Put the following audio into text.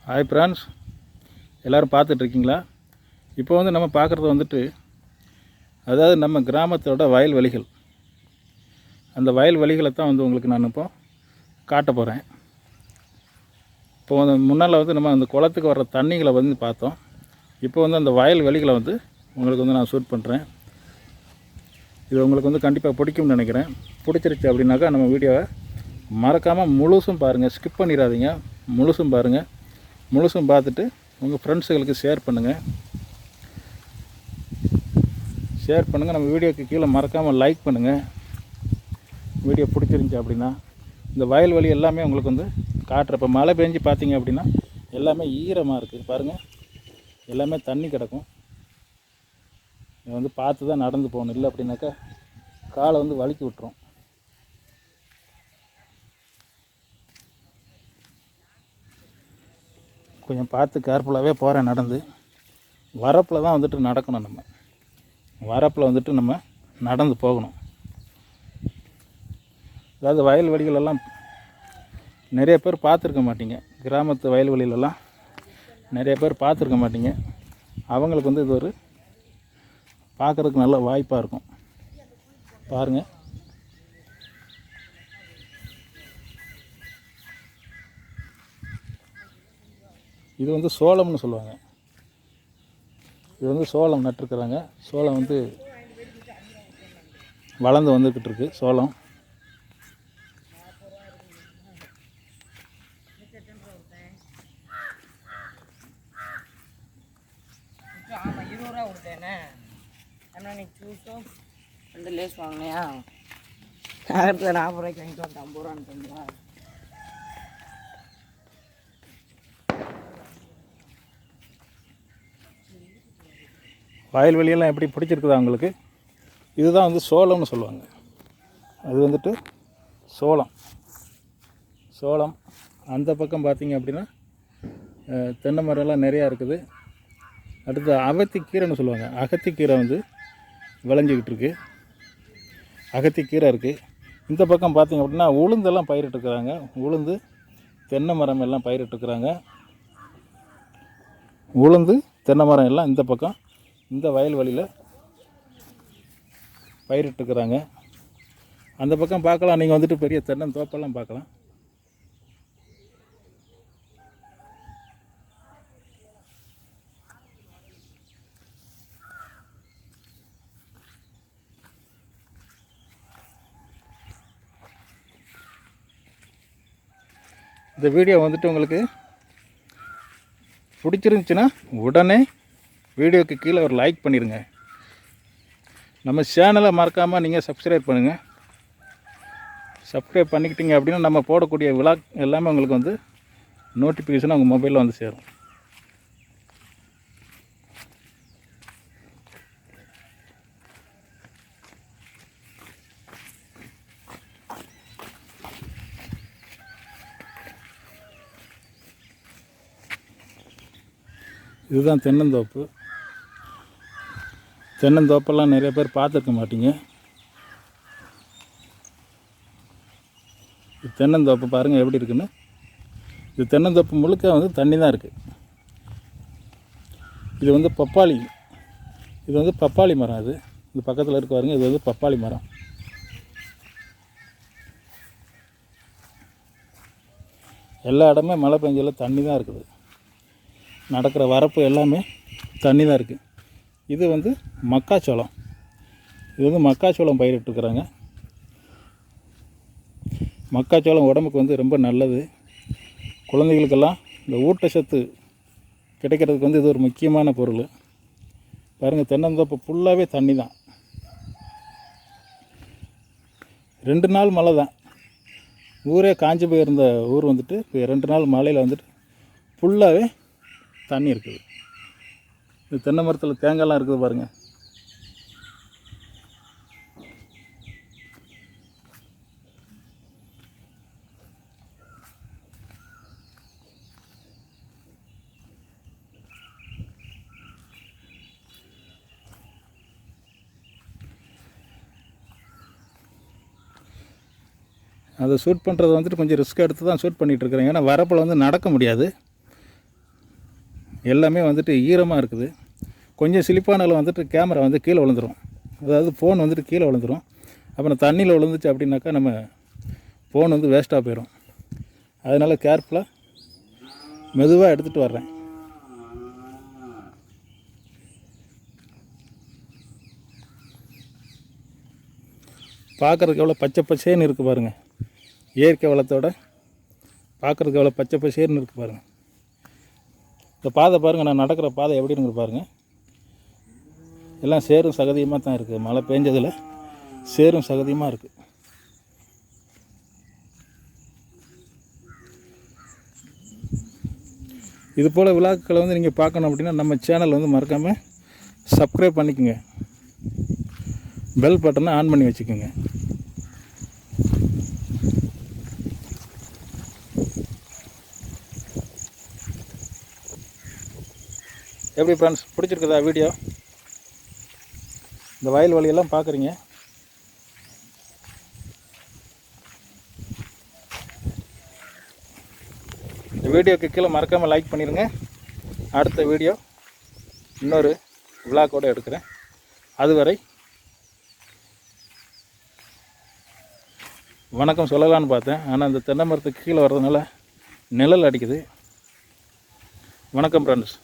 Hi friends, எல்லோரும் பார்த்துட்ருக்கீங்களா? இப்போ நம்ம பார்க்குறது வந்துட்டு, அதாவது நம்ம கிராமத்தோட வயல்வெளிகள். அந்த வயல்வெளிகளை தான் உங்களுக்கு நான் இப்போ காட்ட போகிறேன். இப்போ முன்னால் நம்ம அந்த குளத்துக்கு வர்ற தண்ணிகளை பார்த்தோம். இப்போ அந்த வயல்வெளிகளை உங்களுக்கு நான் ஷூட் பண்ணுறேன். இது உங்களுக்கு கண்டிப்பாக பிடிக்கும்னு நினைக்கிறேன். பிடிச்சிருச்சு அப்படின்னாக்கா நம்ம வீடியோவை மறக்காமல் முழுசும் பாருங்கள், ஸ்கிப் பண்ணிடாதீங்க. முழுசும் பாருங்கள். முழுசும் பார்த்துட்டு உங்கள் ஃப்ரெண்ட்ஸுகளுக்கு ஷேர் பண்ணுங்கள். நம்ம வீடியோக்கு கீழே மறக்காமல் லைக் பண்ணுங்கள். வீடியோ பிடிச்சிருந்துச்சி அப்படின்னா இந்த வயல்வெளி எல்லாமே உங்களுக்கு காட்டுறப்ப மழை பெஞ்சு பார்த்தீங்க அப்படின்னா எல்லாமே ஈரமாக இருக்குது. பாருங்கள், எல்லாமே தண்ணி கிடக்கும். இதை பார்த்து தான் நடந்து போகணும், இல்லை அப்படின்னாக்கா காலை வலிக்கி விட்டுரும். கொஞ்சம் பார்த்து கேர்ஃபுல்லாகவே போகிறேன். நடந்து வரப்பில் தான் நடக்கணும். நம்ம வரப்பில் நம்ம நடந்து போகணும். அதாவது வயல்வெளிகளெல்லாம் நிறைய பேர் பார்த்துருக்க மாட்டீங்க. கிராமத்து வயல்வெளியிலலாம் நிறைய பேர் பார்த்துருக்க மாட்டீங்க. அவங்களுக்கு இது ஒரு பார்க்குறதுக்கு நல்ல வாய்ப்பாக இருக்கும். பாருங்கள், இது சோளம்னு சொல்லுவாங்க. இது சோளம் நட்டுருக்குறாங்க. சோளம் வளர்ந்து வந்துக்கிட்டு இருக்கு. சோளம் லேஸ் வாங்கினியா? 40 ரூபாய்க்கு வாங்கிட்டு வந்து 50 ரூபான்னு. வயல்வெளியெல்லாம் எப்படி பிடிச்சிருக்குதா உங்களுக்கு? இதுதான் சோளம்னு சொல்லுவாங்க. அது சோளம். அந்த பக்கம் பார்த்தீங்க அப்படின்னா தென்னை மரம்லாம் நிறையா இருக்குது. அடுத்து அகத்திக்கீரைன்னு சொல்லுவாங்க. அகத்திக்கீரை விளைஞ்சிக்கிட்டு இருக்குது. அகத்திக்கீரை இருக்குது. இந்த பக்கம் பார்த்தீங்க அப்படின்னா உளுந்தெல்லாம் பயிரிட்டுருக்குறாங்க. உளுந்து, தென்னை மரம் எல்லாம் பயிரிட்டுருக்குறாங்க. உளுந்து, தென்னை மரம் எல்லாம் இந்த பக்கம் இந்த வயல்வெளியில் பயிரிட்டுருக்குறாங்க. அந்த பக்கம் பார்க்கலாம். நீங்கள் பெரிய தென்னந்தோப்பெல்லாம் பார்க்கலாம். இந்த வீடியோ உங்களுக்கு பிடிச்சிருந்துச்சின்னா உடனே வீடியோக்கு கீழே ஒரு லைக் பண்ணிடுங்க. நம்ம சேனலை மறக்காமல் நீங்கள் சப்ஸ்கிரைப் பண்ணுங்கள். சப்ஸ்கிரைப் பண்ணிக்கிட்டீங்க அப்படின்னா நம்ம போடக்கூடிய விளாக் எல்லாமே உங்களுக்கு நோட்டிஃபிகேஷன் உங்கள் மொபைலில் சேரும். இதுதான் தென்னந்தோப்பு. தென்னந்தோப்பெல்லாம் நிறைய பேர் பார்த்துருக்க மாட்டீங்க. இது தென்னந்தோப்பு பாருங்கள் எப்படி இருக்குன்னு. இது தென்னந்தோப்பு முழுக்க தண்ணி தான் இருக்குது. இது பப்பாளி. இது பப்பாளி மரம். இது பக்கத்தில் இருக்கு பாருங்கள். இது பப்பாளி மரம். எல்லா இடமே மழை பெஞ்சதில் தண்ணி தான் இருக்குது. நடக்கிற வரப்பு எல்லாமே தண்ணி தான் இருக்குது. இது மக்காச்சோளம். இது மக்காச்சோளம் பயிரிட்டுருக்குறாங்க. மக்காச்சோளம் உடம்புக்கு ரொம்ப நல்லது. குழந்தைகளுக்கெல்லாம் இந்த ஊட்டச்சத்து கிடைக்கிறதுக்கு இது ஒரு முக்கியமான பொருள். பாருங்கள், தென்னந்தோப்பு ஃபுல்லாகவே தண்ணி தான். 2 நாள் மழை தான். ஊரே காஞ்சி போயிருந்த ஊர் இப்போ 2 நாள் மழையில் ஃபுல்லாகவே தண்ணி இருக்குது. இந்த தென்னை மரத்தில் தேங்காய்லாம் இருக்குது பாருங்கள். அதை ஷூட் பண்ணுறது கொஞ்சம் ரிஸ்க் எடுத்து தான் ஷூட் பண்ணிகிட்ருக்குறேன். ஏன்னா வரப்பில் நடக்க முடியாது. எல்லாமே வந்துட்டு ஈரமாக இருக்குது. கொஞ்சம் சிலிப்பானாலும் வந்துட்டு கேமரா வந்து கீழே விழுந்துடும், அதாவது ஃபோன் வந்துட்டு கீழே விழுந்துடும். அப்புறம் தண்ணியில் விழுந்துச்சு அப்படின்னாக்கா நம்ம ஃபோன் வந்து வேஸ்ட்டாக போயிடும். அதனால் கேர்ஃபுல்லாக மெதுவாக எடுத்துகிட்டு வர்றேன். பார்க்குறதுக்கு எவ்வளோ பச்சை பசேன்னு இருக்குது பாருங்கள். இயற்கை வளத்தோட பார்க்குறதுக்கு எவ்வளோ பச்சை பசேன்னு இருக்குது பாருங்கள். இந்த பாதை பாருங்கள், நான் நடக்கிற பாதை எப்படி இருக்குது பாருங்கள். எல்லாம் சேரும் சகதியமாக தான் இருக்குது. மழை பெஞ்சதில் சேரும் சகதியமாக இருக்குது. இது போல் விழாக்களை வந்து நீங்கள் பார்க்கணும் அப்படின்னா நம்ம சேனல் வந்து மறக்காமல் சப்ஸ்கிரைப் பண்ணிக்கோங்க, பெல் பட்டனை ஆன் பண்ணி வச்சுக்கோங்க. எப்படி ஃப்ரெண்ட்ஸ், பிடிச்சிருக்குதா வீடியோ? இந்த வயல் வழியெல்லாம் பார்க்குறீங்க. இந்த வீடியோக்கு கீழே மறக்காமல் லைக் பண்ணிடுங்க. அடுத்த வீடியோ இன்னொரு விழாக்கோடு எடுக்கிறேன். அதுவரை வணக்கம் சொல்லலான்னு பார்த்தேன், ஆனால் அந்த தென்னை மரத்துக்கு கீழே வர்றதுனால நிழல் அடிக்குது. வணக்கம் ஃப்ரெண்ட்ஸ்.